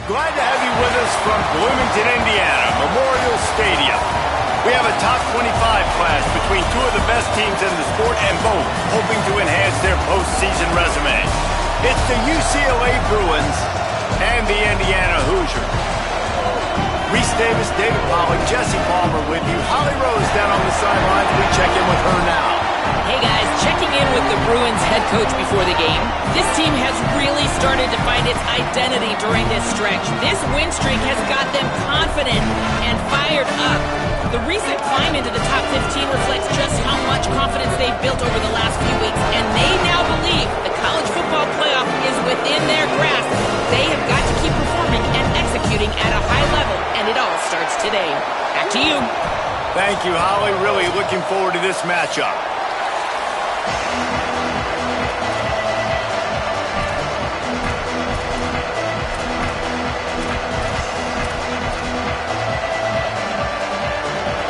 glad to have you with us from Bloomington, Indiana, Memorial Stadium. We have a top 25 class between two of the best teams in the sport and both hoping to enhance their postseason resume. It's the UCLA Bruins and the Indiana Hoosiers. Reese Davis, David Pollack, Jesse Palmer with you. Holly Rose down on the sidelines. We check in with her now. Hey guys, checking in with the Bruins head coach before the game. This team has really started to find its identity during this stretch. This win streak has got them confident and fired up. The recent climb into the top 15 reflects just how much confidence they've built over the last few weeks, and they now believe the college football playoff is within their grasp. They have got to keep performing and executing at a high level, and it all starts today. Back to you. Thank you, Holly. Really looking forward to this matchup.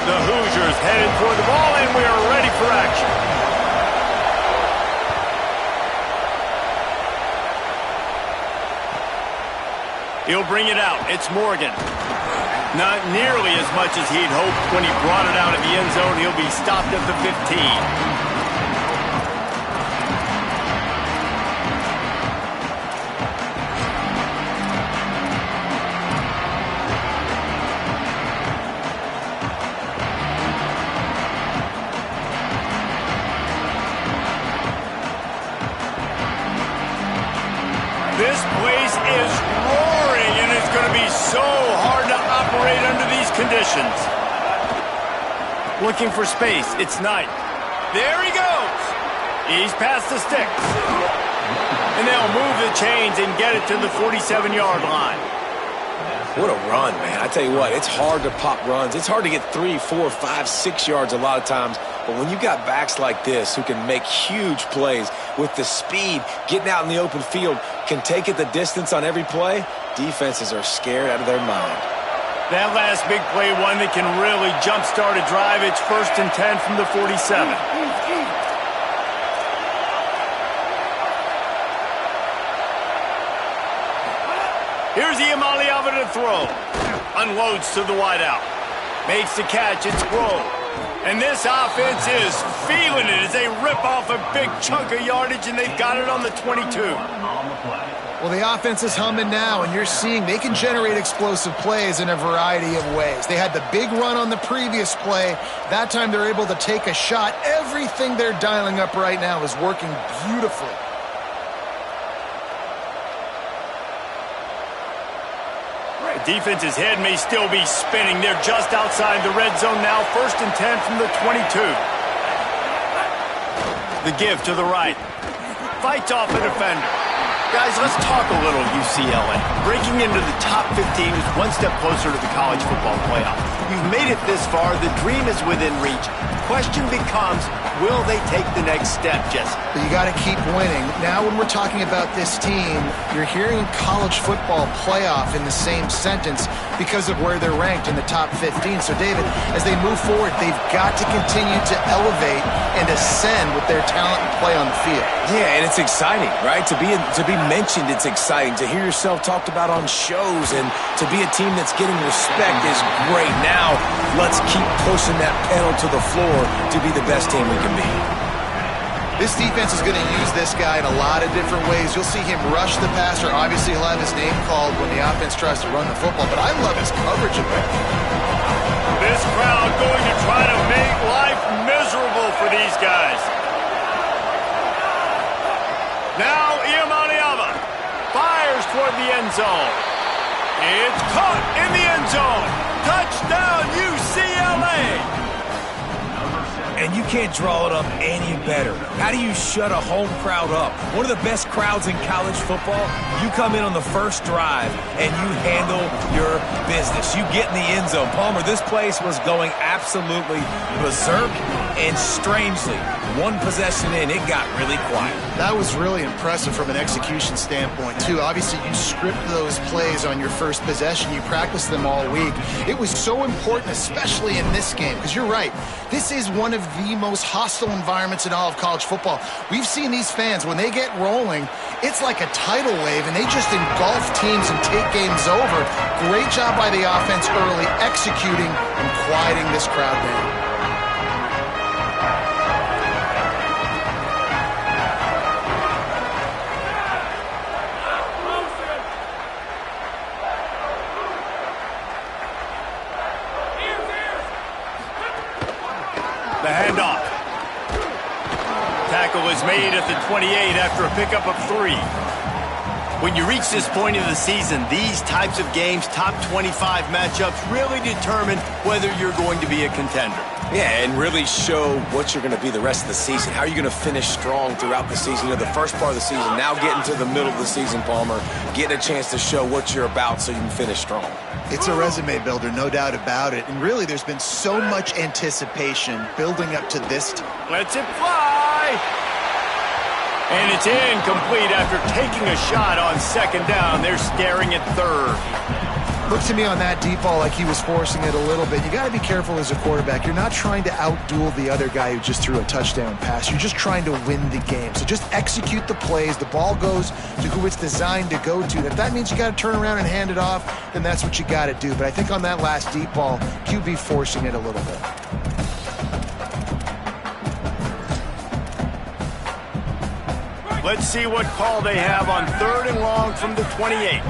The Hoosiers headed toward the ball, and we are ready for action. He'll bring it out. It's Morgan. Not nearly as much as he'd hoped when he brought it out of the end zone. He'll be stopped at the 15. This place is roaring, and it's going to be so hard to operate under these conditions. Looking for space. It's Knight. There he goes. He's past the sticks. And they'll move the chains and get it to the 47-yard line. What a run, man. I tell you what, it's hard to pop runs. It's hard to get 3, 4, 5, 6 yards a lot of times. But when you've got backs like this who can make huge plays with the speed, getting out in the open field, can take it the distance on every play, defenses are scared out of their mind. That last big play, one that can really jumpstart a drive. It's 1st and 10 from the 47. Here's Ncaa27 to throw. Unloads to the wideout. Makes the catch. It's Grove. And this offense is feeling it as they rip off a big chunk of yardage, and they've got it on the 22. Well, the offense is humming now, and you're seeing they can generate explosive plays in a variety of ways. They had the big run on the previous play. That time they're able to take a shot. Everything they're dialing up right now is working beautifully. Defense's head may still be spinning. They're just outside the red zone now. 1st and 10 from the 22. The give to the right. Fights off a defender. Guys, let's talk a little UCLA. Breaking into the top 15 is one step closer to the college football playoff. You've made it this far. The dream is within reach. Question becomes, will they take the next step, Jesse? But you got to keep winning. Now when we're talking about this team, you're hearing college football playoff in the same sentence because of where they're ranked in the top 15. So, David, as they move forward, they've got to continue to elevate and ascend with their talent and play on the field. Yeah, and it's exciting, right? To be mentioned, it's exciting. To hear yourself talked about on shows and to be a team that's getting respect is great. Now, let's keep pushing that pedal to the floor to be the best team we can be. This defense is going to use this guy in a lot of different ways. You'll see him rush the passer. Obviously, he'll have his name called when the offense tries to run the football, but I love his coverage of it. This crowd going to try to make life miserable for these guys. Now, Ncaa27 fires toward the end zone. It's caught in the end zone. Touchdown, UCLA. And you can't draw it up any better. How do you shut a home crowd up? One of the best crowds in college football. You come in on the first drive and you handle your business. You get in the end zone. Palmer, this place was going absolutely berserk, and strangely, one possession in, it got really quiet. That was really impressive from an execution standpoint, too. Obviously, you script those plays on your first possession. You practice them all week. It was so important, especially in this game, because you're right. This is one of the most hostile environments in all of college football. We've seen these fans, when they get rolling, it's like a tidal wave, and they just engulf teams and take games over. Great job by the offense early, executing and quieting this crowd down. The handoff. Tackle is made at the 28 after a pickup of 3. When you reach this point of the season, these types of games, top 25 matchups, really determine whether you're going to be a contender. Yeah, and really show what you're going to be the rest of the season. How are you going to finish strong throughout the season? You know, the first part of the season, now getting to the middle of the season, Palmer, getting a chance to show what you're about so you can finish strong. It's a resume builder, no doubt about it. And really, there's been so much anticipation building up to this time. Lets it fly! And it's incomplete after taking a shot on second down. They're staring at third. Look to me on that deep ball like he was forcing it a little bit. You got to be careful as a quarterback. You're not trying to outduel the other guy who just threw a touchdown pass. You're just trying to win the game. So just execute the plays. The ball goes to who it's designed to go to. If that means you got to turn around and hand it off, then that's what you got to do. But I think on that last deep ball, QB forcing it a little bit. Let's see what call they have on 3rd and long from the 28.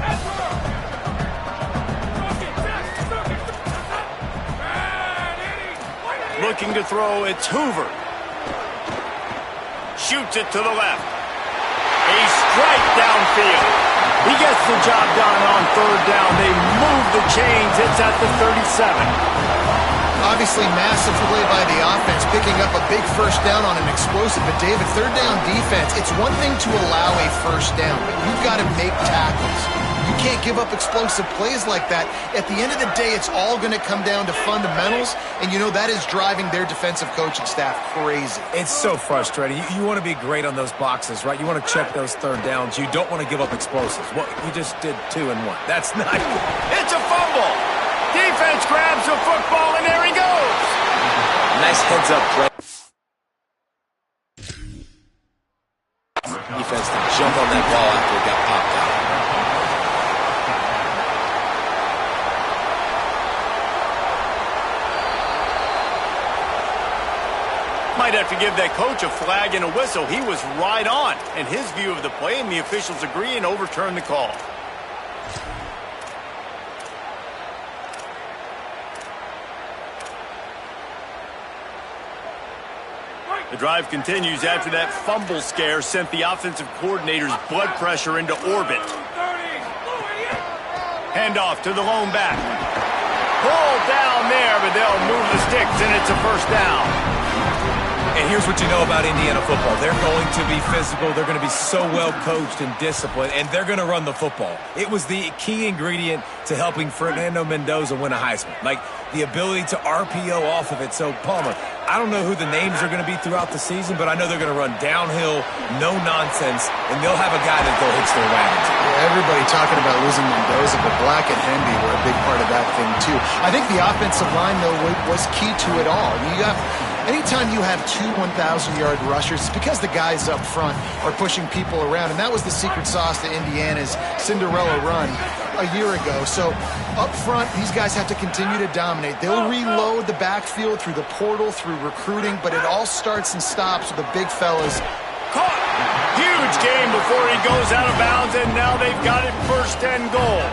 Looking to throw, it's Hoover. Shoots it to the left. A strike downfield. He gets the job done on 3rd down. They move the chains. It's at the 37. Obviously, massive play by the offense, picking up a big first down on an explosive. But, David, 3rd down defense, it's one thing to allow a first down, but you've got to make tackles. You can't give up explosive plays like that. At the end of the day, it's all going to come down to fundamentals, and you know that is driving their defensive coaching staff crazy. It's so frustrating. You want to be great on those boxes, right? You want to check those 3rd downs. You don't want to give up explosives. Well, you just did 2 and 1. That's not good. It's a fumble. Defense grabs the football, and there he goes. Nice heads-up play. Defense to jump on that ball after it got popped out. Might have to give that coach a flag and a whistle. He was right on in his view of the play, and the officials agree and overturn the call. The drive continues after that fumble scare sent the offensive coordinator's blood pressure into orbit. Handoff to the lone back. Pulled down there, but they'll move the sticks, and it's a first down. And here's what you know about Indiana football. They're going to be physical. They're going to be so well coached and disciplined, and they're going to run the football. It was the key ingredient to helping Fernando Mendoza win a Heisman. Like the ability to RPO off of it. So, Palmer, I don't know who the names are going to be throughout the season, but I know they're going to run downhill, no nonsense, and they'll have a guy that they'll hitch their wagons. Everybody talking about losing Mendoza, but Black and Hemby were a big part of that thing, too. I think the offensive line, though, was key to it all. Anytime you have 2 1,000-yard rushers, it's because the guys up front are pushing people around, and that was the secret sauce to Indiana's Cinderella run a year ago. So up front, these guys have to continue to dominate. They'll reload the backfield through the portal, through recruiting, but it all starts and stops with the big fellas. Caught! Huge game before he goes out of bounds, and now they've got it 1st and goal.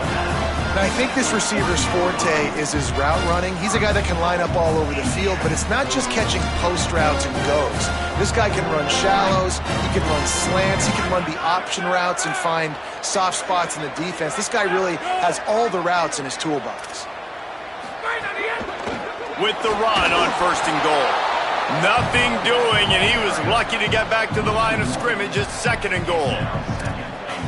And I think this receiver's forte is his route running. He's a guy that can line up all over the field, but it's not just catching post routes and goes. This guy can run shallows, he can run slants, he can run the option routes and find soft spots in the defense. This guy really has all the routes in his toolbox. With the run on 1st and goal. Nothing doing, and he was lucky to get back to the line of scrimmage at 2nd and goal.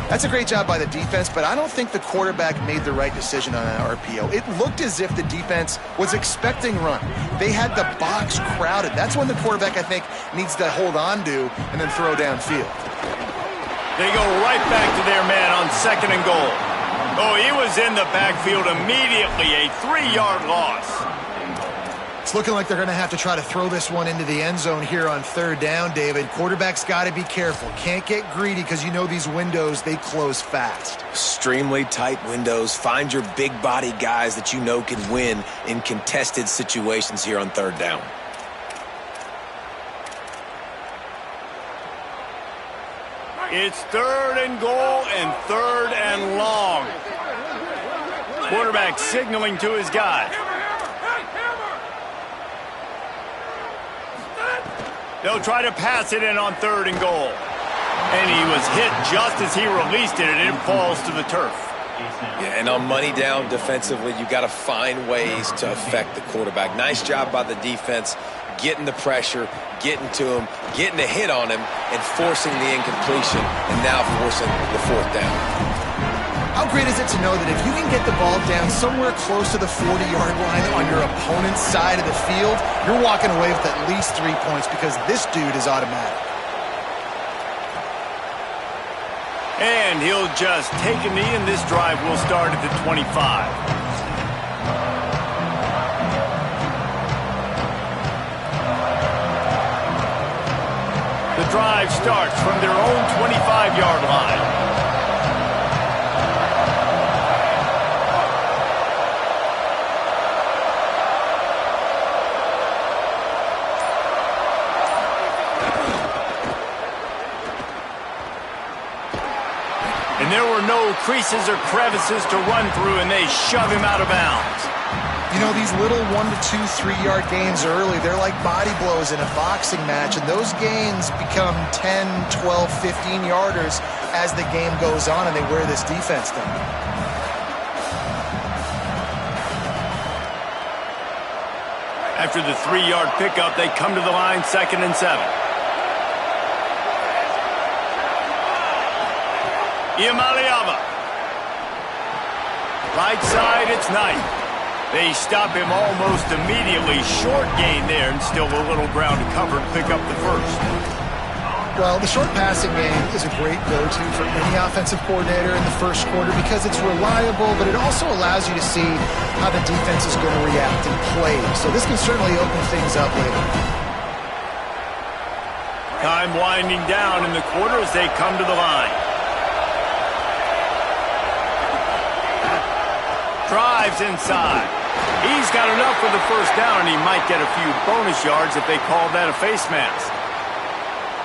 That's a great job by the defense, but I don't think the quarterback made the right decision on that RPO. It looked as if the defense was expecting run. They had the box crowded. That's when the quarterback, I think, needs to hold on to and then throw downfield. They go right back to their man on 2nd and goal. Oh, he was in the backfield immediately, a 3-yard loss. It's looking like they're going to have to try to throw this one into the end zone here on 3rd down, David. Quarterback's got to be careful. Can't get greedy because you know these windows, they close fast. Extremely tight windows. Find your big body guys that you know can win in contested situations here on 3rd down. It's 3rd and goal and 3rd and long. Quarterback signaling to his guy. They'll try to pass it in on 3rd and goal. And he was hit just as he released it, and it falls to the turf. Yeah, and on money down defensively, you got to find ways to affect the quarterback. Nice job by the defense, getting the pressure, getting to him, getting a hit on him, and forcing the incompletion, and now forcing the 4th down. How great is it to know that if you can get the ball down somewhere close to the 40-yard line on your opponent's side of the field, you're walking away with at least 3 points because this dude is automatic. And he'll just take a knee, and this drive will start at the 25. The drive starts from their own 25-yard line. And there were no creases or crevices to run through, and they shove him out of bounds. You know, these little 1 to 2, 3-yard gains early, they're like body blows in a boxing match, and those gains become 10, 12, 15-yarders as the game goes on, and they wear this defense down. After the 3-yard pickup, they come to the line, 2nd and 7. Iamaleava. Right side, it's Knight. They stop him almost immediately. Short gain there, and still a little ground to cover to pick up the first. Well, the short passing game is a great go-to for any offensive coordinator in the first quarter because it's reliable, but it also allows you to see how the defense is going to react and play. So this can certainly open things up later. Time winding down in the quarter as they come to the line. Drives inside. He's got enough for the first down, and he might get a few bonus yards if they call that a face mask.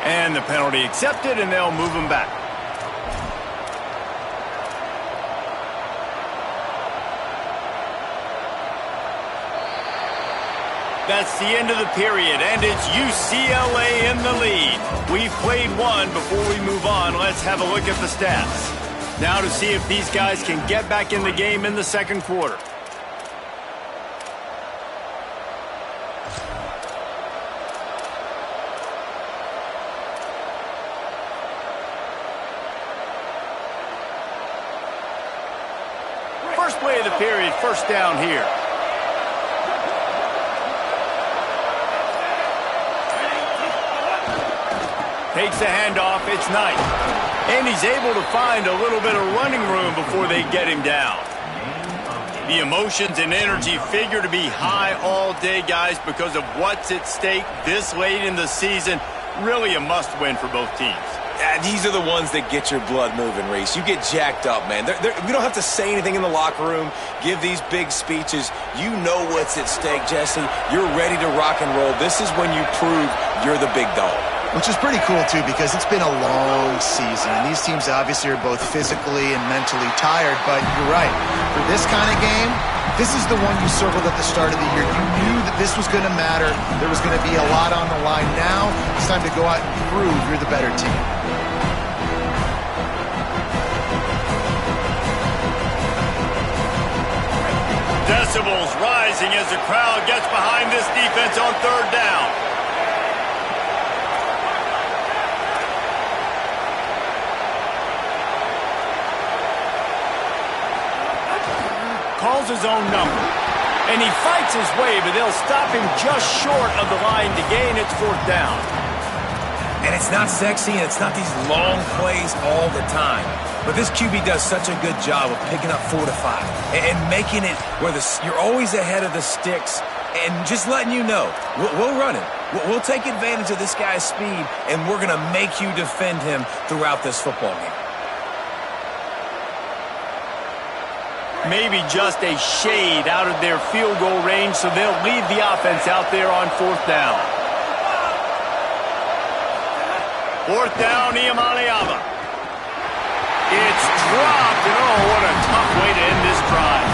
And the penalty accepted, and they'll move him back. That's the end of the period, and it's UCLA in the lead. We've played one. Before we move on, let's have a look at the stats. Now to see if these guys can get back in the game in the second quarter. First play of the period, first down here. Takes the handoff, it's Knight. And he's able to find a little bit of running room before they get him down. The emotions and energy figure to be high all day, guys, because of what's at stake this late in the season. Really a must-win for both teams. These are the ones that get your blood moving, Reese. You get jacked up, man. We don't have to say anything in the locker room, give these big speeches. You know what's at stake, Jesse. You're ready to rock and roll. This is when you prove you're the big dog. Which is pretty cool, too, because it's been a long season. And these teams obviously are both physically and mentally tired, but you're right. For this kind of game, this is the one you circled at the start of the year. You knew that this was going to matter. There was going to be a lot on the line. Now it's time to go out and prove you're the better team. Decibels rising as the crowd gets behind this defense on third down. calls his own number. And he fights his way, but they'll stop him just short of the line to gain its 4th down. And it's not sexy, and it's not these long plays all the time. But this QB does such a good job of picking up 4 to 5 and making it where you're always ahead of the sticks and just letting you know, we'll run him. We'll take advantage of this guy's speed, and we're going to make you defend him throughout this football game. Maybe just a shade out of their field goal range, so they'll leave the offense out there on 4th down. 4th down, Ncaa27. It's dropped, and oh, what a tough way to end this drive.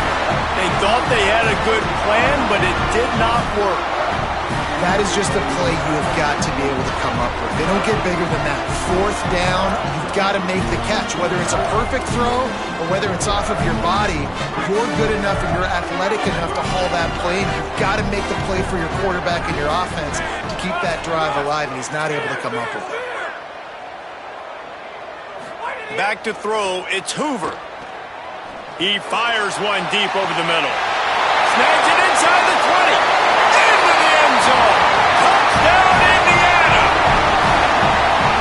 They thought they had a good plan, but it did not work. That is just a play you have got to be able to come up with. They don't get bigger than that. 4th down, you've got to make the catch. Whether it's a perfect throw or whether it's off of your body, you're good enough and you're athletic enough to haul that play. And you've got to make the play for your quarterback and your offense to keep that drive alive, and he's not able to come up with it. Back to throw, it's Hoover. He fires one deep over the middle. Snags it inside the 20. Into the end zone. Touchdown, Indiana.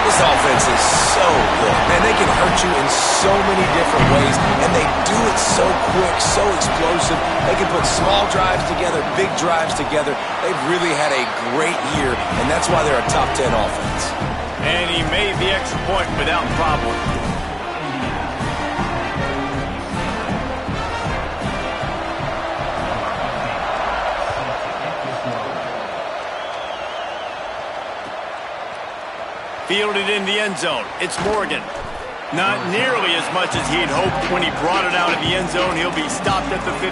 This offense is so good. Man, they can hurt you in so many different ways, and they do it so quick, so explosive. They can put small drives together, big drives together. They've really had a great year, and that's why they're a top 10 offense. And he made the extra point without problem. Fielded in the end zone. It's Morgan. Not nearly as much as he'd hoped when he brought it out of the end zone. He'll be stopped at the 15.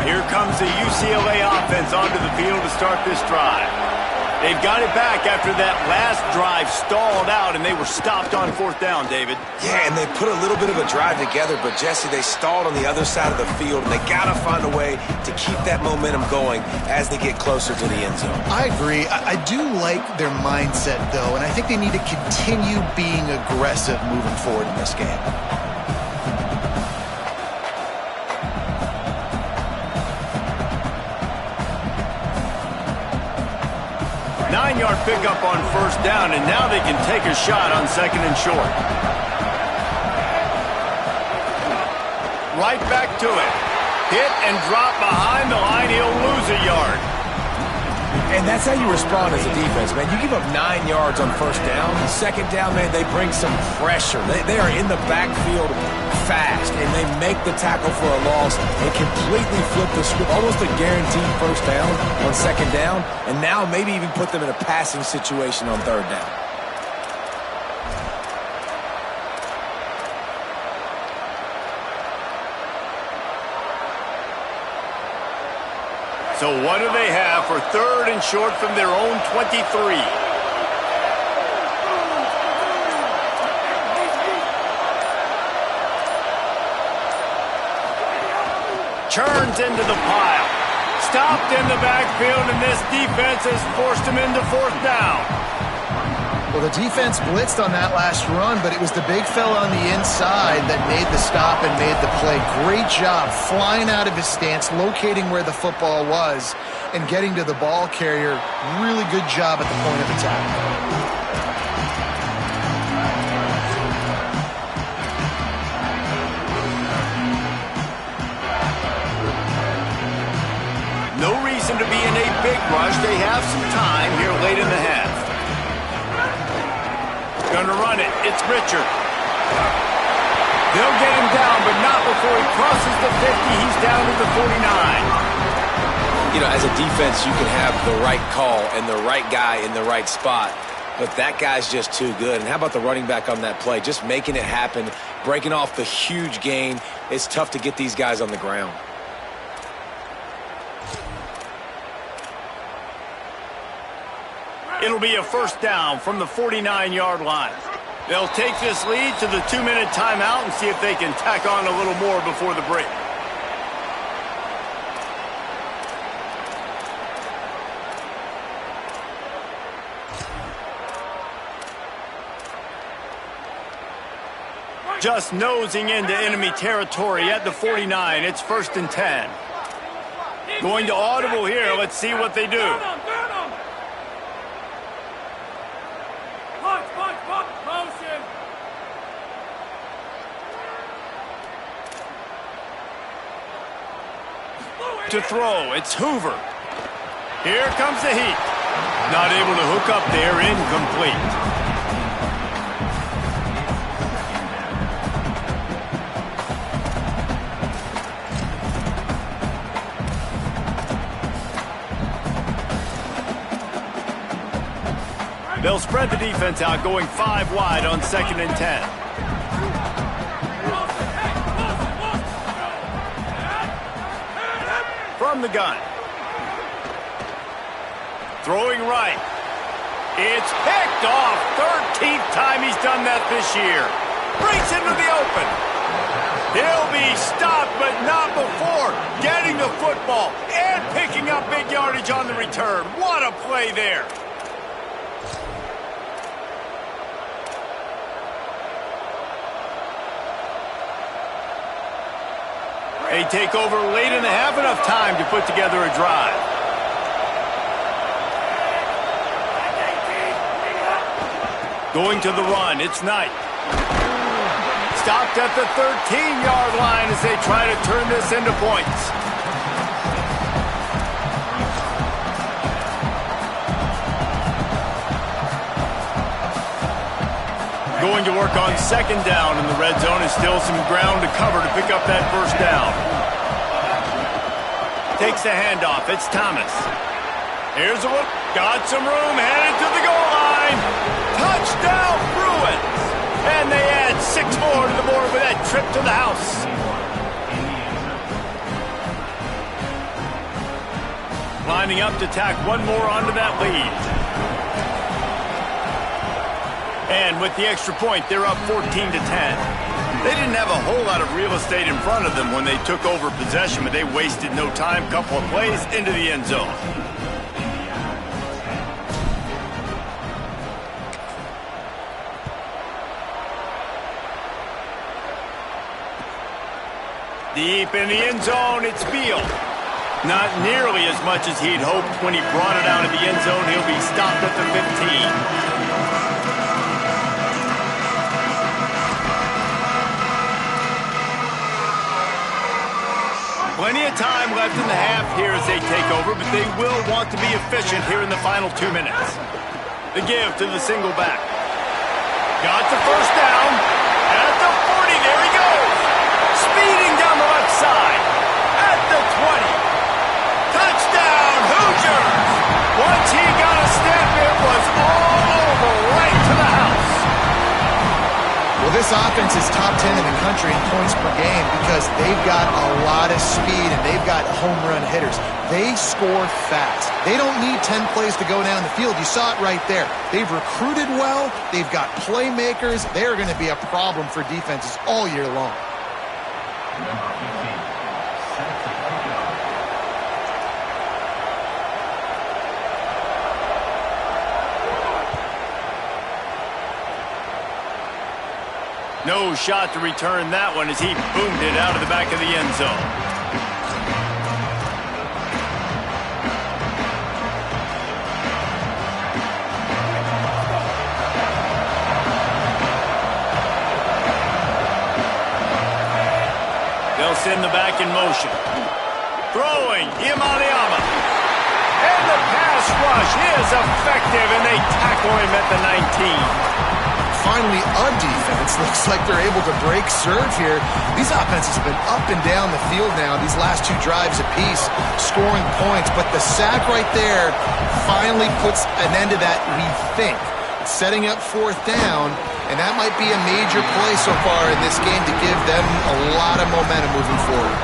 Here comes the UCLA offense onto the field to start this drive. They've got it back after that last drive stalled out, and they were stopped on 4th down, David. Yeah, and they put a little bit of a drive together, but, Jesse, they stalled on the other side of the field, and they got to find a way to keep that momentum going as they get closer to the end zone. I agree. I do like their mindset, though, and I think they need to continue being aggressive moving forward in this game. 9-yard pickup on 1st down, and now they can take a shot on 2nd and short. Right back to it. Hit and drop behind the line. He'll lose a yard. And that's how you respond as a defense, man. You give up 9 yards on 1st down. 2nd down, man, they bring some pressure. They are in the backfield fast, and they make the tackle for a loss and completely flip the script. Almost a guaranteed 1st down on 2nd down, and now maybe even put them in a passing situation on 3rd down. So what do they have for 3rd and short from their own 23? Turns into the pile. Stopped in the backfield, and this defense has forced him into 4th down. Well, the defense blitzed on that last run, but it was the big fella on the inside that made the stop and made the play. Great job flying out of his stance, locating where the football was, and getting to the ball carrier. Really good job at the point of attack. No reason to be in a big rush. They have some time here late in the half. Gonna run it. It's Richard. They'll get him down, but not before he crosses the 50. He's down to the 49. You know, as a defense, you can have the right call and the right guy in the right spot, but that guy's just too good. And how about the running back on that play? Just making it happen, breaking off the huge gain. It's tough to get these guys on the ground. It'll be a 1st down from the 49-yard line. They'll take this lead to the 2-minute timeout and see if they can tack on a little more before the break. Just nosing into enemy territory at the 49. It's 1st and 10. Going to audible here. Let's see what they do. To throw, it's Hoover. Here comes the heat. Not able to hook up there, incomplete. They'll spread the defense out, going 5 wide on 2nd and 10. From the gun. Throwing right. It's picked off. 13th time he's done that this year. Breaks into the open. He'll be stopped, but not before getting the football and picking up big yardage on the return. What a play there. They take over late and they have enough time to put together a drive. Going to the run, it's Knight. Stopped at the 13-yard line as they try to turn this into points. Going to work on 2nd down in the red zone, and still some ground to cover to pick up that 1st down. Takes the handoff. It's Thomas. Here's a look. Got some room. Headed to the goal line. Touchdown, Bruins. And they add 6 more to the board with that trip to the house. Lining up to tack one more onto that lead. And with the extra point, they're up 14 to 10. They didn't have a whole lot of real estate in front of them when they took over possession, but they wasted no time. Couple of plays into the end zone. Deep in the end zone, it's Beal. Not nearly as much as he'd hoped when he brought it out of the end zone. He'll be stopped at the 15. Plenty of time left in the half here as they take over, but they will want to be efficient here in the final 2 minutes. The give to the single back. Got the 1st down. At the 40, there he goes. Speeding down the left side. At the 20. Touchdown, Hoosiers! Once he got a step, it was all over, right to the house. Well, this offense is top 10 in the country in points per game because they've got a lot of speed and they've got home run hitters. They score fast. They don't need 10 plays to go down the field. You saw it right there. They've recruited well. They've got playmakers. They're going to be a problem for defenses all year long. No shot to return that one as he boomed it out of the back of the end zone. They'll send the back in motion. Throwing, Ncaa27. And the pass rush is effective, and they tackle him at the 19. Finally, a defense looks like they're able to break serve here. These offenses have been up and down the field now, these last 2 drives apiece, scoring points. But the sack right there finally puts an end to that, we think. Setting up 4th down, and that might be a major play so far in this game to give them a lot of momentum moving forward.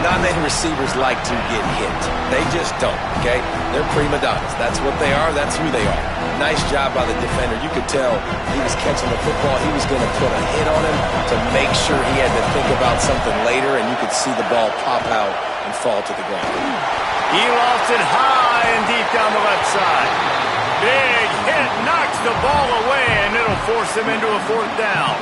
Non-native receivers like to get hit. They just don't, okay? They're prima donnas. That's what they are. That's who they are. Nice job by the defender. You could tell he was catching the football. He was going to put a hit on him to make sure he had to think about something later, and you could see the ball pop out and fall to the ground. He lost it high and deep down the left side. Big hit knocks the ball away, and it'll force him into a 4th down.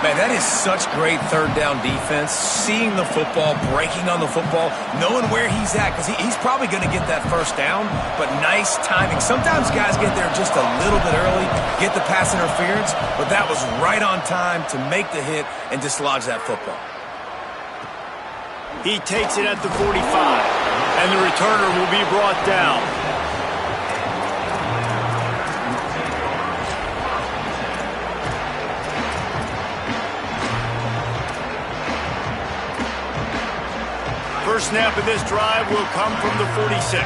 Man, that is such great third down defense. Seeing the football, breaking on the football, knowing where he's at, because he's probably going to get that first down, but nice timing. Sometimes guys get there just a little bit early, get the pass interference, but that was right on time to make the hit and dislodge that football. He takes it at the 45, and the returner will be brought down. First snap of this drive will come from the 46.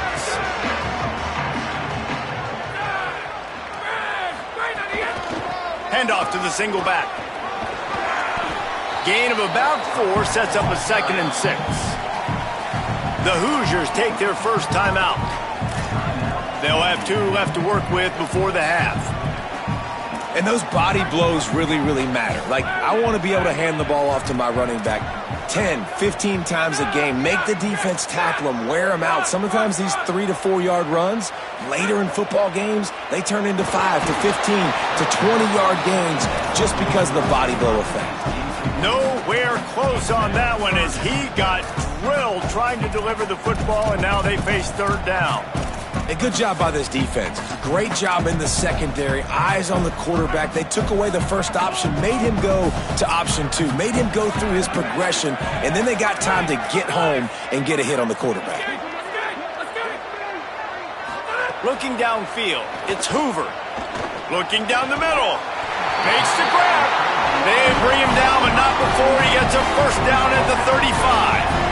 Handoff to the single back. Gain of about 4 sets up a 2nd and 6. The Hoosiers take their first timeout. They'll have 2 left to work with before the half. And those body blows really, really matter. Like, I want to be able to hand the ball off to my running back 10, 15 times a game. Make the defense tackle them, wear them out. Sometimes these 3 to 4 yard runs, later in football games, they turn into 5 to 15 to 20-yard gains just because of the body blow effect. Nowhere close on that one as he got drilled trying to deliver the football, and now they face third down. A good job by this defense. Great job in the secondary. Eyes on the quarterback. They took away the first option, made him go to option 2, made him go through his progression, and then they got time to get home and get a hit on the quarterback. Looking downfield, it's Hoover. Looking down the middle. Makes the grab. They bring him down, but not before he gets a first down at the 35.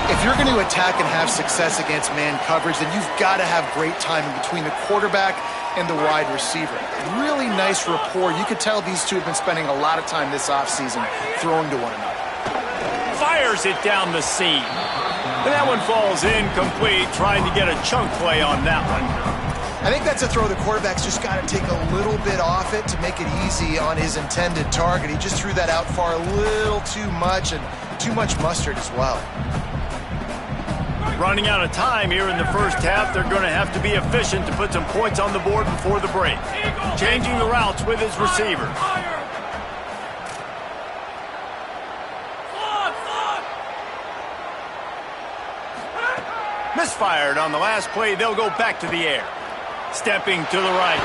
If you're going to attack and have success against man coverage, then you've got to have great timing between the quarterback and the wide receiver. Really nice rapport. You could tell these two have been spending a lot of time this offseason throwing to one another. Fires it down the seam. And that one falls incomplete, trying to get a chunk play on that one. I think that's a throw the quarterback's just got to take a little bit off it to make it easy on his intended target. He just threw that out far a little too much, and too much mustard as well. Running out of time here in the first half, they're going to have to be efficient to put some points on the board before the break. Changing the routes with his receivers. Misfired on the last play. They'll go back to the air. Stepping to the right.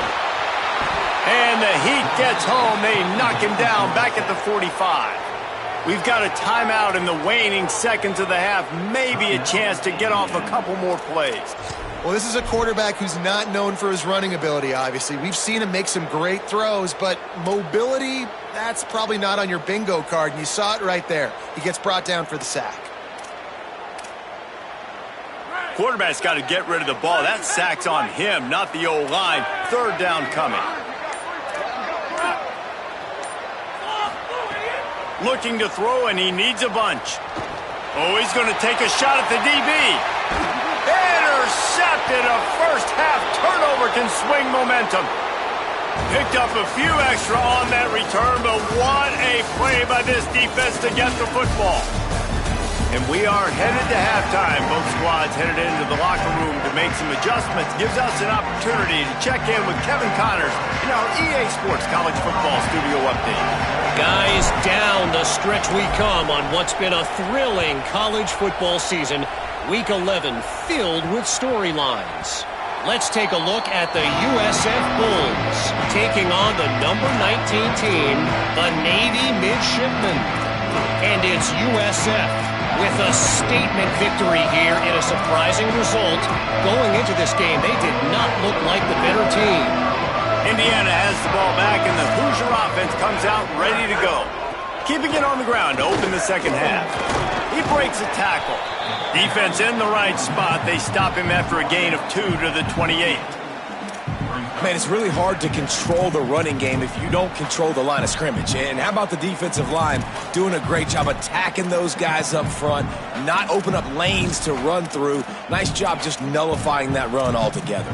And the heat gets home. They knock him down back at the 45. We've got a timeout in the waning seconds of the half. Maybe a chance to get off a couple more plays. Well, this is a quarterback who's not known for his running ability, obviously. We've seen him make some great throws, but mobility, that's probably not on your bingo card, and you saw it right there. He gets brought down for the sack. Quarterback's got to get rid of the ball. That sack's on him, not the O-line. Third down coming. Looking to throw, and he needs a bunch. Oh, he's going to take a shot at the DB. Intercepted. A first-half turnover can swing momentum. Picked up a few extra on that return, but what a play by this defense to get the football. And we are headed to halftime. Both squads headed into the locker room to make some adjustments. Gives us an opportunity to check in with Kevin Connors in our EA Sports College Football Studio Update. Guys, down the stretch we come on what's been a thrilling college football season. Week 11 filled with storylines. Let's take a look at the USF Bulls taking on the number 19 team, the Navy Midshipmen. And it's USF with a statement victory here in a surprising result. Going into this game, they did not look like the better team. Indiana has the ball back, and the Hoosier offense comes out ready to go. Keeping it on the ground to open the second half. He breaks a tackle. Defense in the right spot. They stop him after a gain of 2 to the 28. Man, it's really hard to control the running game if you don't control the line of scrimmage. And how about the defensive line doing a great job attacking those guys up front, not open up lanes to run through. Nice job just nullifying that run altogether.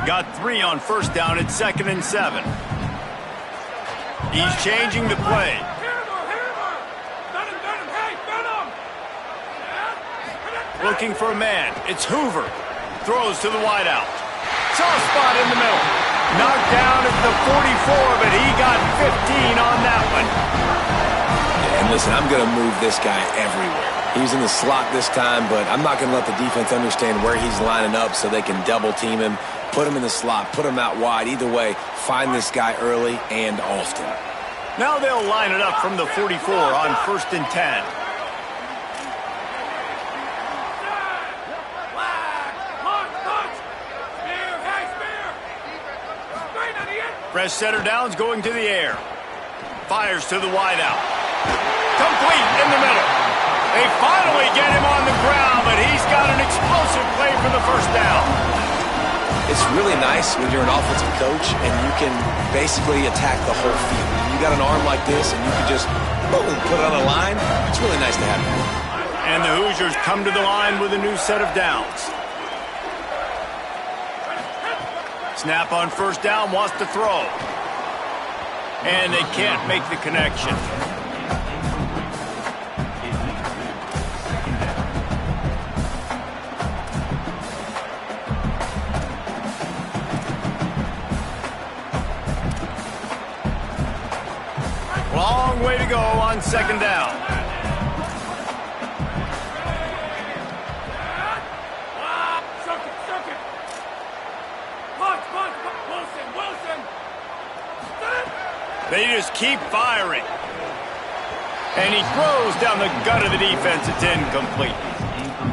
Got 3 on first down. It's 2nd and 7. He's changing the play. Looking for a man. It's Hoover. Throws to the wideout. Soft spot in the middle. Knocked down at the 44, but he got 15 on that one. Yeah, and listen, I'm going to move this guy everywhere. He's in the slot this time, but I'm not going to let the defense understand where he's lining up so they can double team him, put him in the slot, put him out wide. Either way, find this guy early and often. Now they'll line it up from the 44 on 1st and 10. Fresh setter downs going to the air. Fires to the wideout. Complete in the middle. They finally get him on the ground, but he's got an explosive play for the first down. It's really nice when you're an offensive coach and you can basically attack the whole field. You got an arm like this and you can just, boom, put it on a line. It's really nice to have that. And the Hoosiers come to the line with a new set of downs. Snap on 1st down, wants to throw. And they can't make the connection. Long way to go on 2nd down. They just keep firing. And he throws down the gut of the defense. It's incomplete.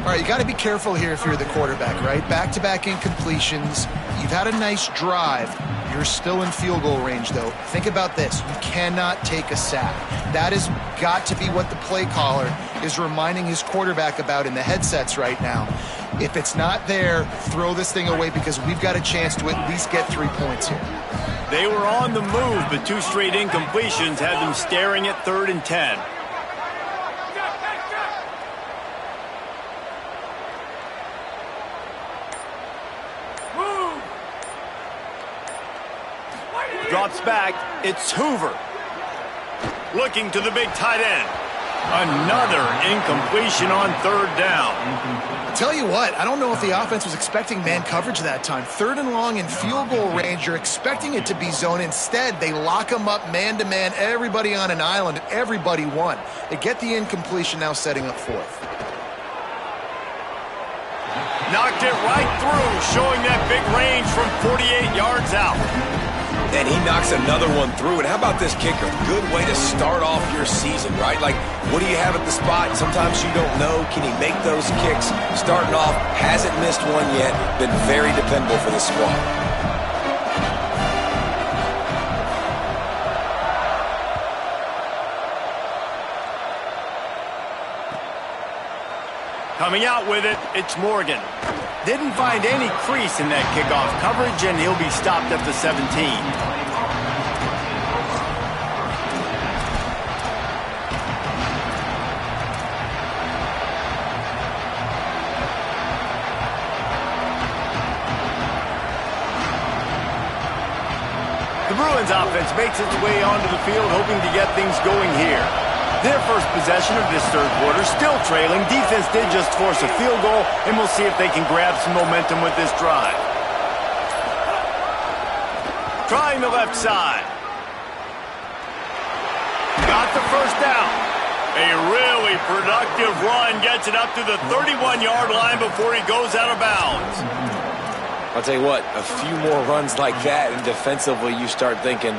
All right, you got to be careful here if you're the quarterback, right? Back-to-back incompletions. You've had a nice drive. You're still in field goal range, though. Think about this. You cannot take a sack. That has got to be what the play caller is reminding his quarterback about in the headsets right now. If it's not there, throw this thing away because we've got a chance to at least get 3 points here. They were on the move, but 2 straight incompletions had them staring at 3rd and 10. Drops back. It's Hoover. Looking to the big tight end. Another incompletion on 3rd down. Tell you what, I don't know if the offense was expecting man coverage that time. 3rd and long in field goal range, you're expecting it to be zone. Instead, they lock them up man-to-man, everybody on an island, and everybody won. They get the incompletion, now setting up 4th. Knocked it right through, showing that big range from 48 yards out. And he knocks another one through. And how about this kicker? Good way to start off your season, right? Like, what do you have at the spot? Sometimes you don't know. Can he make those kicks? Starting off, hasn't missed one yet. Been very dependable for this squad. Coming out with it, it's Morgan. Didn't find any crease in that kickoff coverage, and he'll be stopped at the 17. The Bruins offense makes its way onto the field, hoping to get things going here. Their first possession of this 3rd quarter, still trailing. Defense did just force a field goal, and we'll see if they can grab some momentum with this drive. Trying the left side. Got the 1st down. A really productive run gets it up to the 31-yard line before he goes out of bounds. I'll tell you what, a few more runs like that, and defensively you start thinking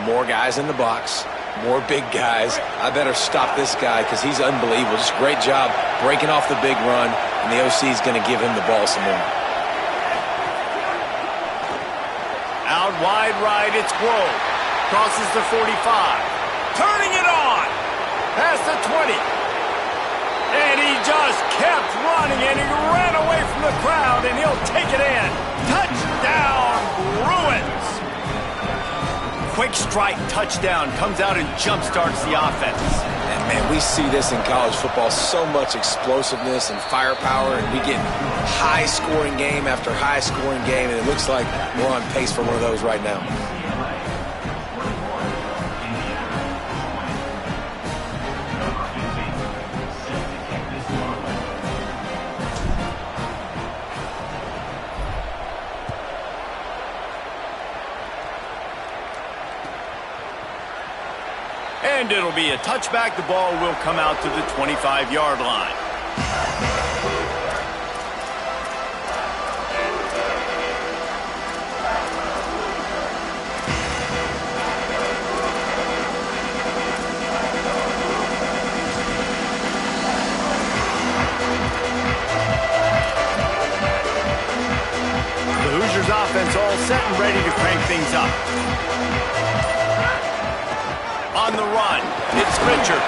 more guys in the box. More big guys. I better stop this guy because he's unbelievable. Just great job breaking off the big run, and the OC is going to give him the ball some more. Out wide right, it's Grove. Crosses the 45. Turning it on. Past the 20. And he just kept running, and he ran away from the crowd, and he'll take it in. Touchdown, Bruins. Quick strike touchdown comes out and jump-starts the offense. And, man, we see this in college football, so much explosiveness and firepower, and we get high-scoring game after high-scoring game, and it looks like we're on pace for one of those right now. And it'll be a touchback. The ball will come out to the 25-yard line. Offense all set and ready to crank things up. On the run, it's Richard.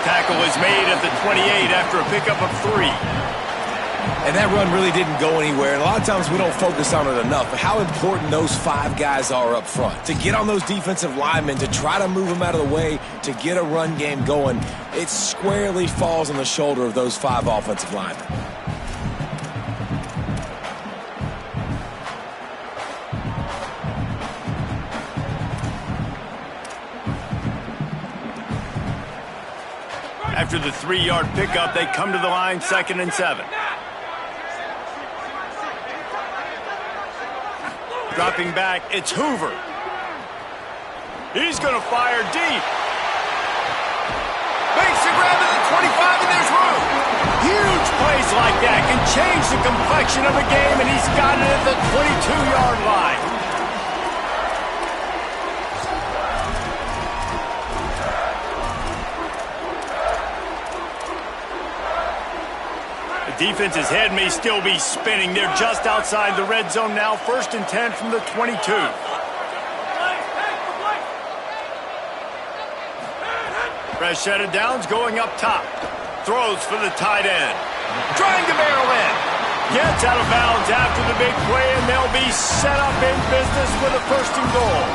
Tackle is made at the 28 after a pickup of 3. And that run really didn't go anywhere. And a lot of times we don't focus on it enough. But how important those 5 guys are up front. To get on those defensive linemen, to try to move them out of the way, to get a run game going, it squarely falls on the shoulder of those 5 offensive linemen. After the 3-yard pickup, they come to the line, 2nd and 7. Dropping back, it's Hoover. He's going to fire deep. Makes the grab at the 25, and there's room. Huge plays like that can change the complexion of a game, and he's got it at the 22-yard line. Defense's head may still be spinning. They're just outside the red zone now. 1st and 10 from the 22. Fresh set of downs going up top. Throws for the tight end. Trying to barrel in. Gets out of bounds after the big play, and they'll be set up in business with a 1st and goal.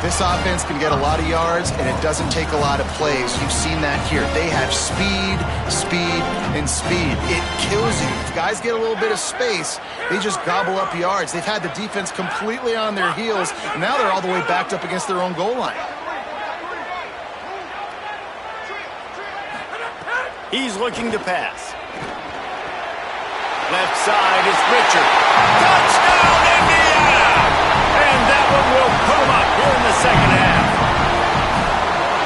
This offense can get a lot of yards, and it doesn't take a lot of plays. You've seen that here. They have speed, speed, and speed. It kills you. If guys get a little bit of space, they just gobble up yards. They've had the defense completely on their heels. Now they're all the way backed up against their own goal line. He's looking to pass. Left side is Richard. Touchdown, Indiana! And that one will put him up here in the 2nd half.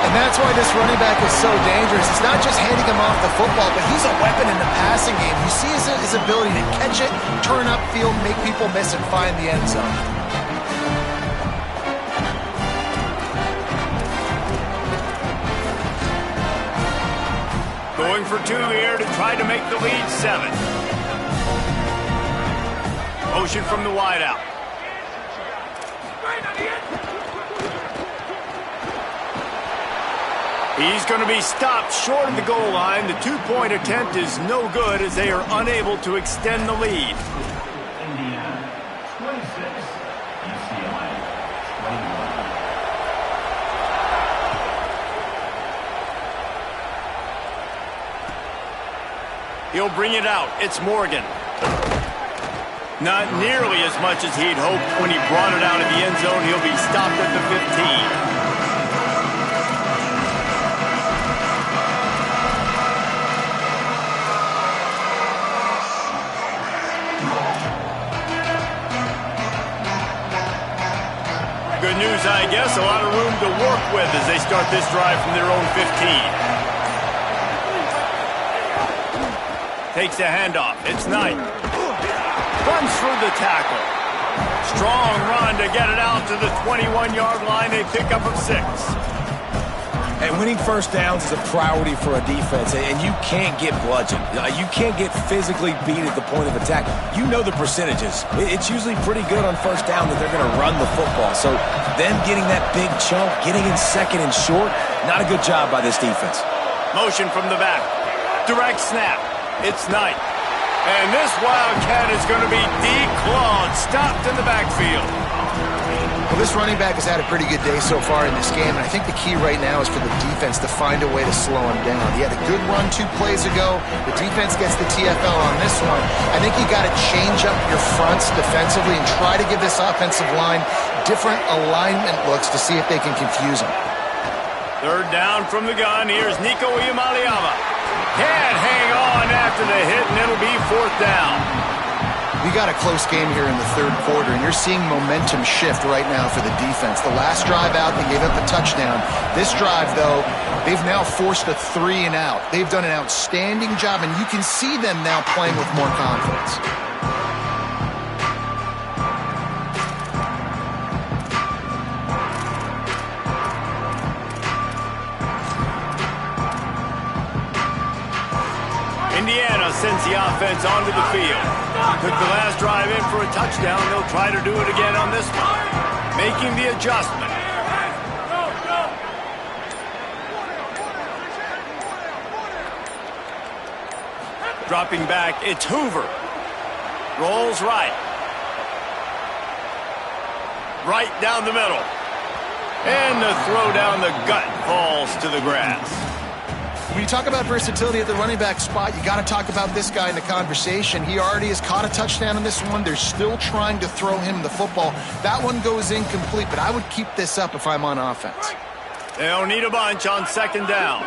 And that's why this running back is so dangerous. It's not just handing him off the football, but he's a weapon in the passing game. You see his ability to catch it, turn upfield, make people miss, and find the end zone. Going for 2 here to try to make the lead 7. Motion from the wideout. He's going to be stopped short of the goal line. The 2-point attempt is no good as they are unable to extend the lead. He'll bring it out. It's Morgan. Not nearly as much as he'd hoped when he brought it out of the end zone. He'll be stopped at the 15. Good news, I guess. A lot of room to work with as they start this drive from their own 15. Takes the handoff. It's Knight. Runs through the tackle. Strong run to get it out to the 21-yard line. A pickup of 6. And winning first downs is a priority for a defense, and you can't get bludgeoned. You can't get physically beat at the point of attack. You know the percentages. It's usually pretty good on first down that they're going to run the football. So them getting that big chunk, getting in 2nd and short, not a good job by this defense. Motion from the back. Direct snap. It's Knight. And this Wildcat is going to be declawed, stopped in the backfield. Well, this running back has had a pretty good day so far in this game, and I think the key right now is for the defense to find a way to slow him down. He had a good run 2 plays ago. The defense gets the TFL on this one. I think you got to change up your fronts defensively and try to give this offensive line different alignment looks to see if they can confuse him. 3rd down from the gun. Here's Nico Iamaleava. Can't hang on after the hit, and it'll be 4th down. We got a close game here in the third quarter, and you're seeing momentum shift right now for the defense. The last drive out, they gave up a touchdown. This drive, though, they've now forced a 3 and out. They've done an outstanding job, and you can see them now playing with more confidence. Indiana sends the offense onto the field. Took the last drive in for a touchdown. They'll try to do it again on this one. Making the adjustment. Dropping back, it's Hoover. Rolls right. Right down the middle. And the throw down the gut falls to the grass. When you talk about versatility at the running back spot, you got to talk about this guy in the conversation. He already has caught a touchdown on this one. They're still trying to throw him the football. That one goes incomplete, but I would keep this up if I'm on offense. They'll need a bunch on second down.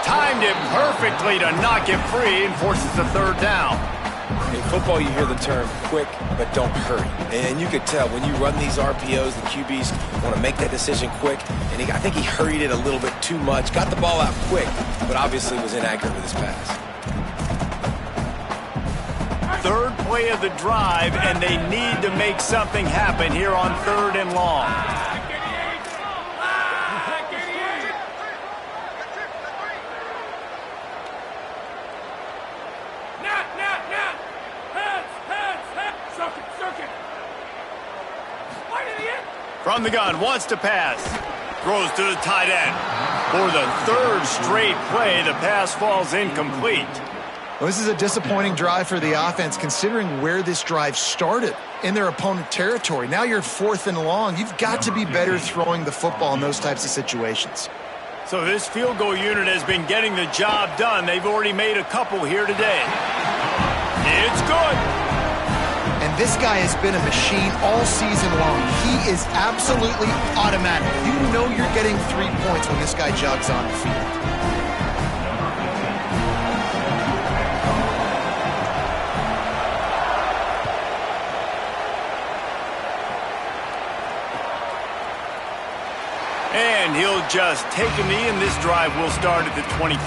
Timed it perfectly to knock it free and forces the third down. In football, you hear the term quick, but don't hurry. And you could tell when you run these RPOs, the QBs want to make that decision quick. And I think he hurried it a little bit too much. Got the ball out quick, but obviously was inaccurate with his pass. Third play of the drive, and they need to make something happen here on 3rd and long. From the gun, wants to pass. Throws to the tight end. For the 3rd straight play, the pass falls incomplete. Well, this is a disappointing drive for the offense, considering where this drive started in their opponent territory. Now you're 4th and long. You've got to be better throwing the football in those types of situations. So this field goal unit has been getting the job done. They've already made a couple here today. It's good. And this guy has been a machine all season long. He is absolutely automatic. You know you're getting 3 points when this guy jogs on the field. And he'll just take a knee, and this drive will start at the 25.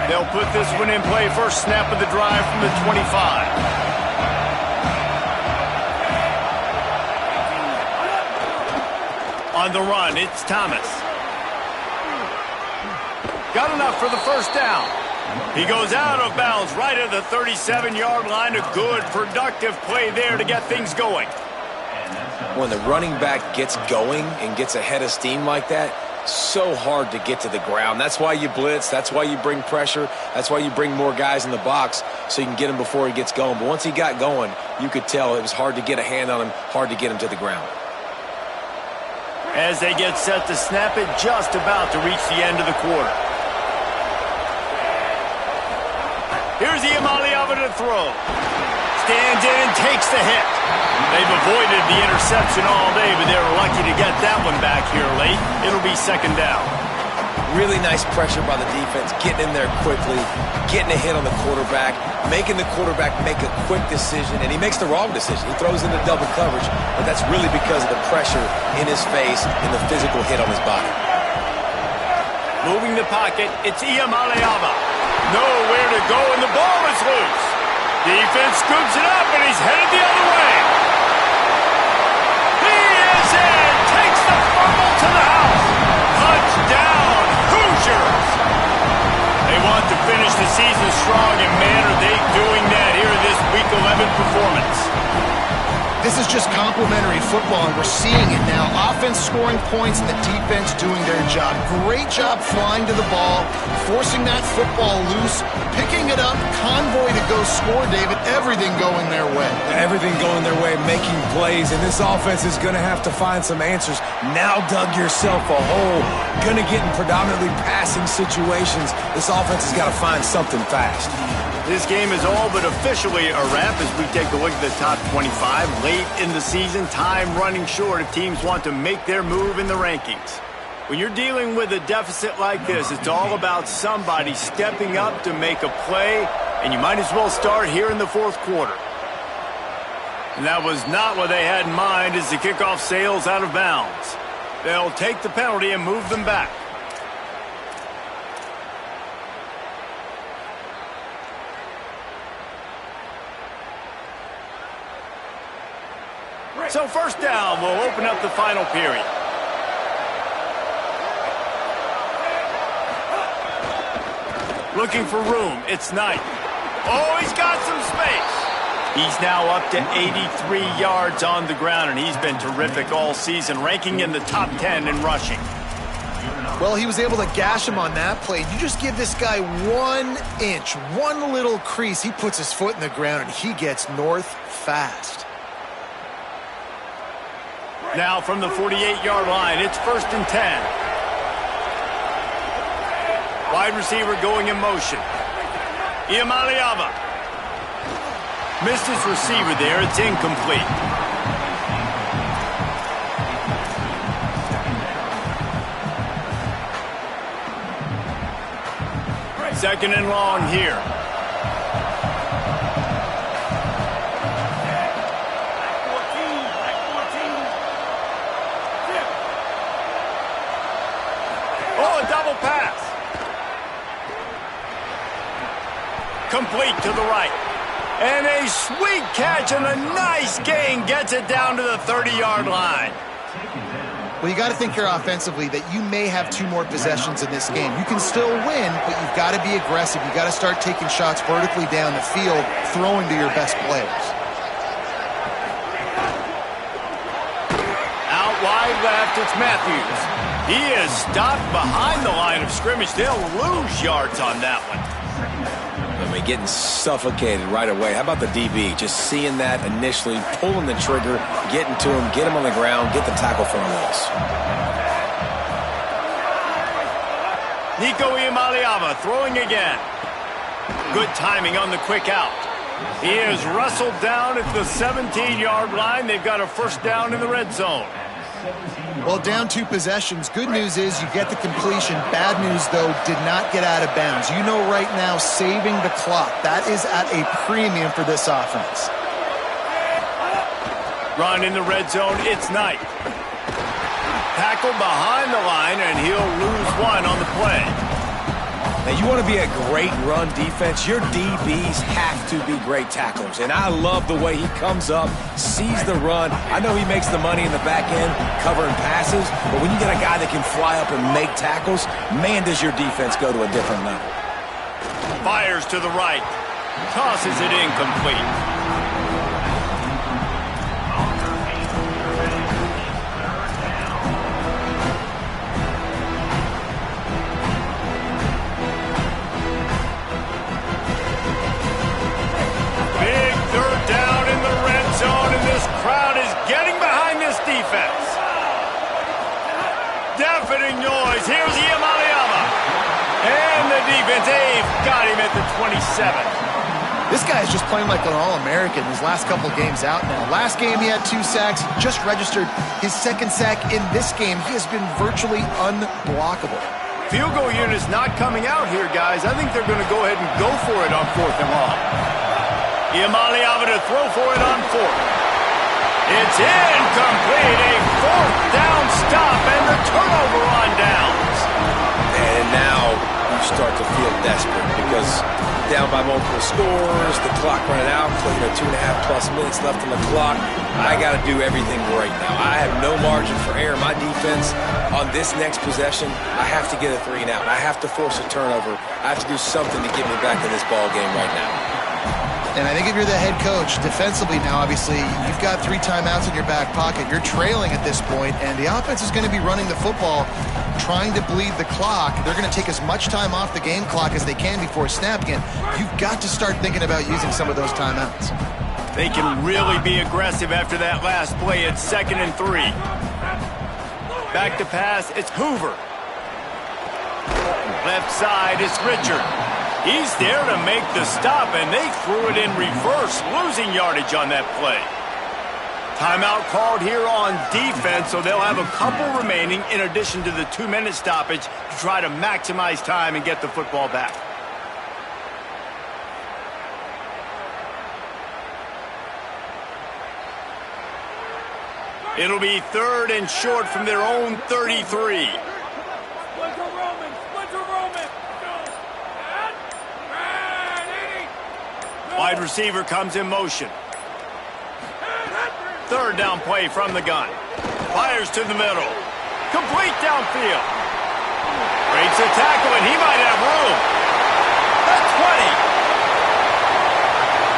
They'll put this one in play. First snap of the drive from the 25. On the run, it's Thomas. Got enough for the first down. He goes out of bounds right at the 37-yard line. A good, productive play there to get things going. When the running back gets going and gets ahead of steam like that, so hard to get to the ground. That's why you blitz. That's why you bring pressure. That's why you bring more guys in the box so you can get him before he gets going. But once he got going, you could tell it was hard to get a hand on him, hard to get him to the ground. As they get set to snap it, just about to reach the end of the quarter. Here's Ncaa27 to throw. Stands in and takes the hit. They've avoided the interception all day, but they were lucky to get that one back here late. It'll be second down. Really nice pressure by the defense, getting in there quickly, getting a hit on the quarterback, making the quarterback make a quick decision, and he makes the wrong decision. He throws into double coverage, but that's really because of the pressure in his face and the physical hit on his body. Moving the pocket, it's Ncaa27. Nowhere to go, and the ball is loose. Defense scoops it up, and he's headed the other way. He is in, takes the fumble to the house. Touchdown, Hoosiers. They want to finish the season strong, and man, are they doing that here in this Week 11 performance. This is just complimentary football, and we're seeing it now. Offense scoring points and the defense doing their job. Great job flying to the ball, forcing that football loose, picking it up, convoy to go score, David. Everything going their way. Everything going their way, making plays, and this offense is going to have to find some answers. Now dug yourself a hole. Going to get in predominantly passing situations. This offense has got to find something fast. This game is all but officially a wrap as we take a look at the top 25. Late in the season, time running short if teams want to make their move in the rankings. When you're dealing with a deficit like this, it's all about somebody stepping up to make a play, and you might as well start here in the fourth quarter. And that was not what they had in mind as the kickoff sails out of bounds. They'll take the penalty and move them back. So first down, we'll open up the final period. Looking for room, it's Knight. Oh, he's got some space. He's now up to 83 yards on the ground, and he's been terrific all season, ranking in the top 10 in rushing. Well, he was able to gash him on that play. You just give this guy 1 inch, one little crease, he puts his foot in the ground, and he gets north fast. Now from the 48-yard line, it's 1st and 10. Wide receiver going in motion. Ncaa27. Missed his receiver there. It's incomplete. Second and long here. Double pass. Complete to the right. And a sweet catch and a nice gain gets it down to the 30-yard line. Well, you got to think here offensively that you may have 2 more possessions in this game. You can still win, but you've got to be aggressive. You've got to start taking shots vertically down the field, throwing to your best players. Out wide left, it's Matthews. He is stopped behind the line of scrimmage. They'll lose yards on that one. I mean, getting suffocated right away. How about the DB? Just seeing that initially, pulling the trigger, getting to him, get him on the ground, get the tackle for a loss. Ncaa27 throwing again. Good timing on the quick out. He is wrestled down at the 17-yard line. They've got a first down in the red zone. Well, down 2 possessions. Good news is you get the completion. Bad news, though, did not get out of bounds. You know right now, saving the clock. That is at a premium for this offense. Run in the red zone, it's Knight. Tackle behind the line, and he'll lose 1 on the play. Now, you want to be a great run defense, your DBs have to be great tacklers. And I love the way he comes up, sees the run. I know he makes the money in the back end covering passes, but when you get a guy that can fly up and make tackles, man, does your defense go to a different level. Fires to the right. Tosses it incomplete. Crowd is getting behind this defense. Deafening noise. Here's Ncaa27. And the defense, they've got him at the 27. This guy is just playing like an All-American his last couple games out now. Last game he had 2 sacks, just registered his 2nd sack in this game. He has been virtually unblockable. Field goal unit's not coming out here, guys. I think they're going to go ahead and go for it on 4th and long. Ncaa27 to throw for it on 4th. It's incomplete, a 4th down stop, and the turnover on downs. And now you start to feel desperate because down by multiple scores, the clock running out, 2.5+ minutes left on the clock. I got to do everything right now. I have no margin for error. My defense on this next possession, I have to get a 3 and out. I have to force a turnover. I have to do something to get me back in this ball game right now. And I think if you're the head coach, defensively now, obviously, you've got 3 timeouts in your back pocket. You're trailing at this point, and the offense is going to be running the football, trying to bleed the clock. They're going to take as much time off the game clock as they can before snap again. You've got to start thinking about using some of those timeouts. They can really be aggressive after that last play. It's 2nd and 3. Back to pass, it's Hoover. Left side, it's Richard. He's there to make the stop, and they threw it in reverse, losing yardage on that play. Timeout called here on defense, so they'll have a couple remaining in addition to the 2-minute stoppage to try to maximize time and get the football back. It'll be 3rd and short from their own 33. Wide receiver comes in motion. 3rd down play from the gun. Fires to the middle. Complete downfield. Breaks a tackle, and he might have room. The 20.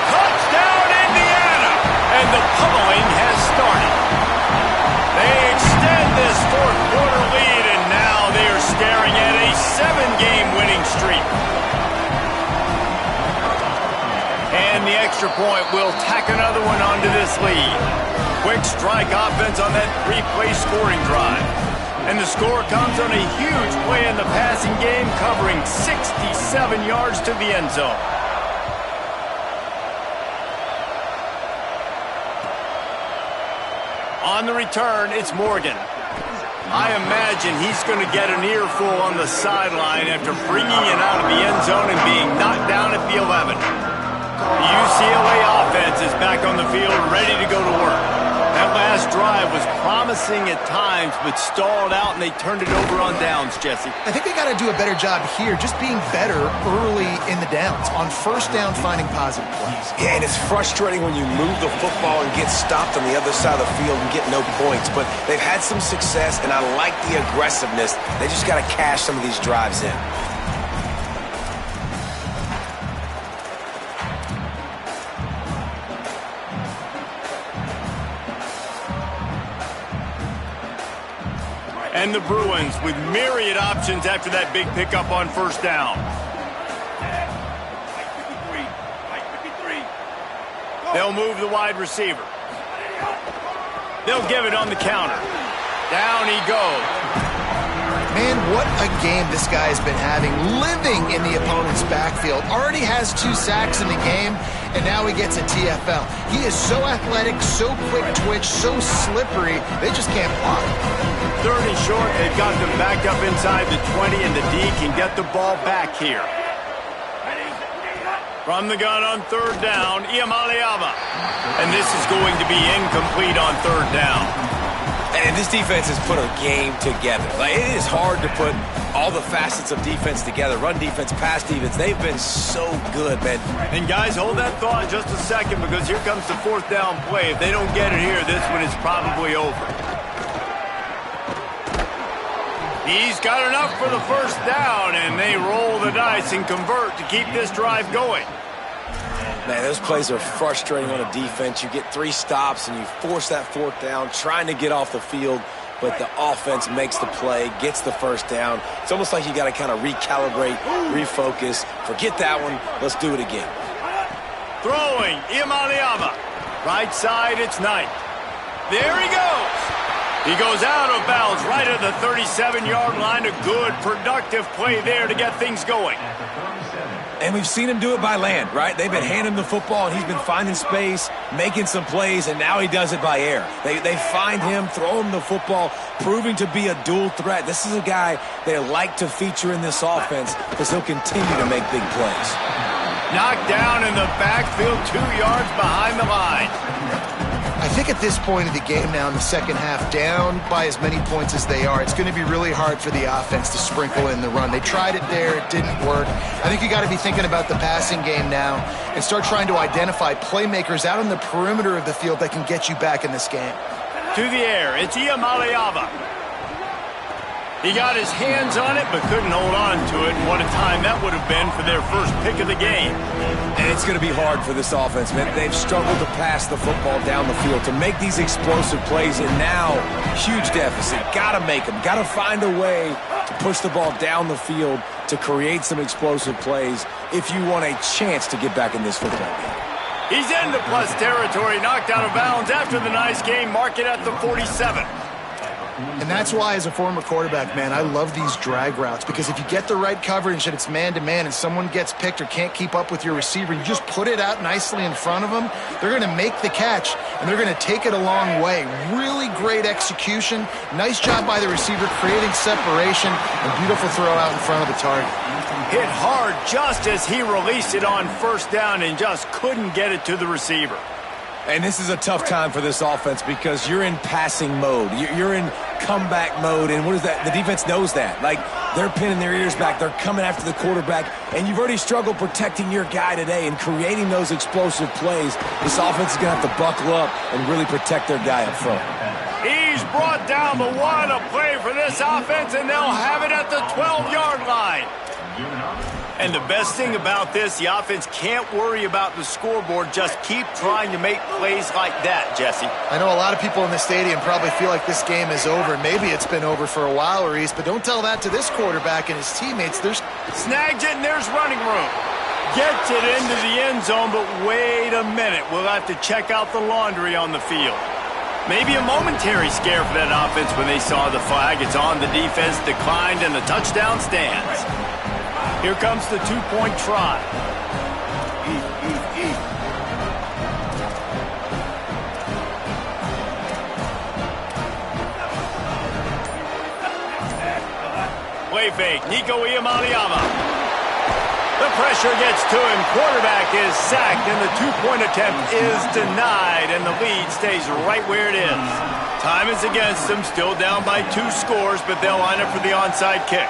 Touchdown, Indiana! And the pummeling has started. They extend this 4th quarter lead, and now they are staring at a 7-game winning streak. And the extra point will tack another one onto this lead. Quick strike offense on that 3-play scoring drive. And the score comes on a huge play in the passing game, covering 67 yards to the end zone. On the return, it's Morgan. I imagine he's going to get an earful on the sideline after bringing it out of the end zone and being knocked down at the 11. The UCLA offense is back on the field, ready to go to work. That last drive was promising at times, but stalled out, and they turned it over on downs, Jesse. I think they got to do a better job here, just being better early in the downs. On 1st down, finding positive plays. Yeah, and it's frustrating when you move the football and get stopped on the other side of the field and get no points. But they've had some success, and I like the aggressiveness. They just got to cash some of these drives in. And the Bruins with myriad options after that big pickup on 1st down. They'll move the wide receiver. They'll give it on the counter. Down he goes. Man, what a game this guy has been having, living in the opponent's backfield. Already has 2 sacks in the game, and now he gets a TFL. He is so athletic, so quick twitch, so slippery, they just can't block. 3rd and short, they've got them back up inside the 20, and the D can get the ball back here. From the gun on 3rd down, Ncaa27. And this is going to be incomplete on 3rd down. And this defense has put a game together. Like, it is hard to put all the facets of defense together. Run defense, pass defense. They've been so good, man. And guys, hold that thought just a second, because here comes the 4th down play. If they don't get it here, this one is probably over. He's got enough for the 1st down, and they roll the dice and convert to keep this drive going. Man, those plays are frustrating on a defense. You get 3 stops, and you force that 4th down, trying to get off the field, but the offense makes the play, gets the 1st down. It's almost like you got to kind of recalibrate, refocus. Forget that one. Let's do it again. Throwing, Ncaa27. Right side, it's Knight. There he goes. He goes out of bounds right at the 37-yard line. A good, productive play there to get things going. And we've seen him do it by land, right? They've been handing him the football, and he's been finding space, making some plays, and now he does it by air. They find him, throw him the football, proving to be a dual threat. This is a guy they like to feature in this offense because he'll continue to make big plays. Knocked down in the backfield, 2 yards behind the line. I think at this point of the game now in the second half, down by as many points as they are, it's going to be really hard for the offense to sprinkle in the run. They tried it there. It didn't work. I think you got to be thinking about the passing game now and start trying to identify playmakers out on the perimeter of the field that can get you back in this game. To the air, it's Ncaa27. He got his hands on it, but couldn't hold on to it. What a time that would have been for their first pick of the game. And it's going to be hard for this offense, man. They've struggled to pass the football down the field, to make these explosive plays, and now, huge deficit. Got to make them. Got to find a way to push the ball down the field to create some explosive plays if you want a chance to get back in this football game. He's into plus territory, knocked out of bounds after the nice game. Mark it at the 47. And that's why, as a former quarterback, man, I love these drag routes, because if you get the right coverage and it's man-to-man and someone gets picked or can't keep up with your receiver, you just put it out nicely in front of them, they're going to make the catch, and they're going to take it a long way. Really great execution. Nice job by the receiver creating separation, and beautiful throw out in front of the target. Hit hard just as he released it on first down and just couldn't get it to the receiver. And this is a tough time for this offense because you're in passing mode. You're in comeback mode, and what is that? The defense knows that. Like, they're pinning their ears back. They're coming after the quarterback, and you've already struggled protecting your guy today and creating those explosive plays. This offense is going to have to buckle up and really protect their guy up front. He's brought down the one, a play for this offense, and they'll have it at the 12-yard line. And the best thing about this, the offense can't worry about the scoreboard. Just keep trying to make plays like that, Jesse. I know a lot of people in the stadium probably feel like this game is over. Maybe it's been over for a while, Reese, but don't tell that to this quarterback and his teammates. Snags it, and there's running room. Gets it into the end zone, but wait a minute. We'll have to check out the laundry on the field. Maybe a momentary scare for that offense when they saw the flag. It's on, the defense declined, and the touchdown stands. Here comes the two-point try. Play fake, Ncaa27. The pressure gets to him. Quarterback is sacked, and the two-point attempt is denied, and the lead stays right where it is. Time is against them, still down by 2 scores, but they'll line up for the onside kick.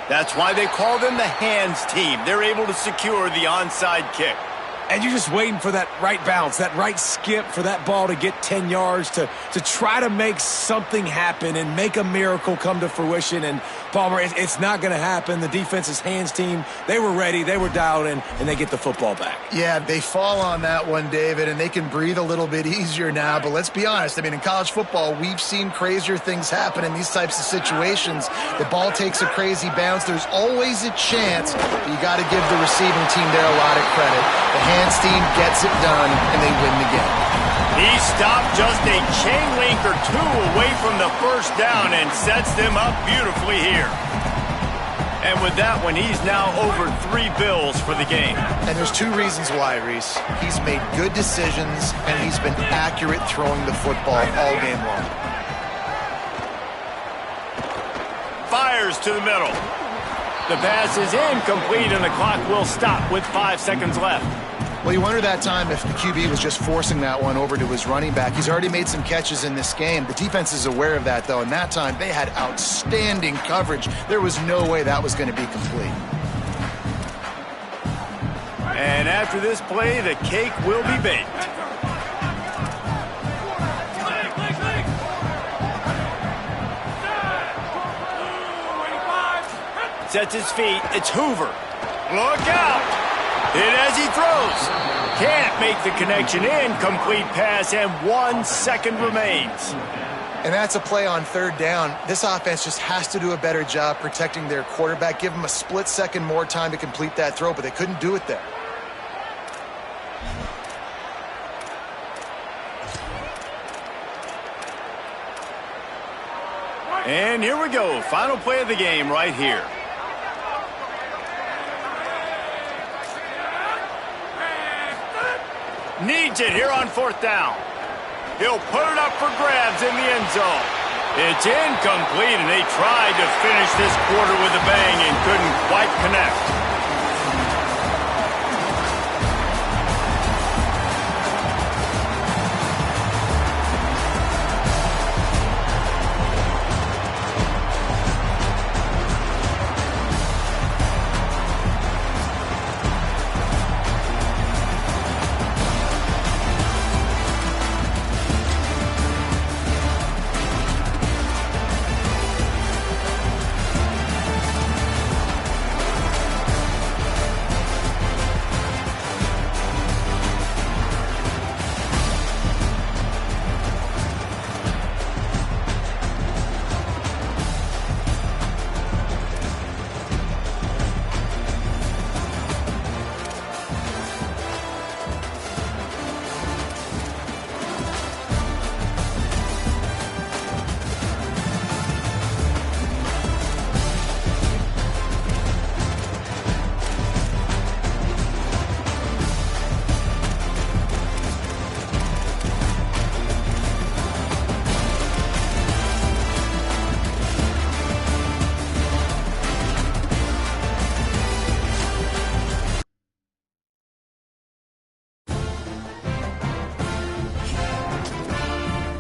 That's why they call them the hands team. They're able to secure the onside kick. And you're just waiting for that right bounce, that right skip for that ball to get 10 yards to try to make something happen and make a miracle come to fruition. And, Palmer, it's not going to happen. The defense's hands team, they were ready, they were dialed in, and they get the football back. Yeah, they fall on that one, David, and they can breathe a little bit easier now. But let's be honest, I mean, in college football, we've seen crazier things happen in these types of situations. The ball takes a crazy bounce. There's always a chance, but you got to give the receiving team there a lot of credit. The hands team gets it done, and they win the game. He stopped just a chain link or 2 away from the first down and sets them up beautifully here. And with that one, he's now over 3 bills for the game. And there's 2 reasons why, Reese. He's made good decisions, and he's been accurate throwing the football all game long. Fires to the middle. The pass is incomplete, and the clock will stop with 5 seconds left. Well, you wonder that time if the QB was just forcing that one over to his running back. He's already made some catches in this game. The defense is aware of that, though, and that time they had outstanding coverage. There was no way that was going to be complete. And after this play, the cake will be baked. Sets his feet. It's Hoover. Look out! Hit as he throws. Can't make the connection. Incomplete pass, and 1 second remains. And that's a play on 3rd down. This offense just has to do a better job protecting their quarterback. Give them a split second more time to complete that throw, but they couldn't do it there. And here we go. Final play of the game right here. Needs it here on 4th down. He'll put it up for grabs in the end zone. It's incomplete, and they tried to finish this quarter with a bang and couldn't quite connect.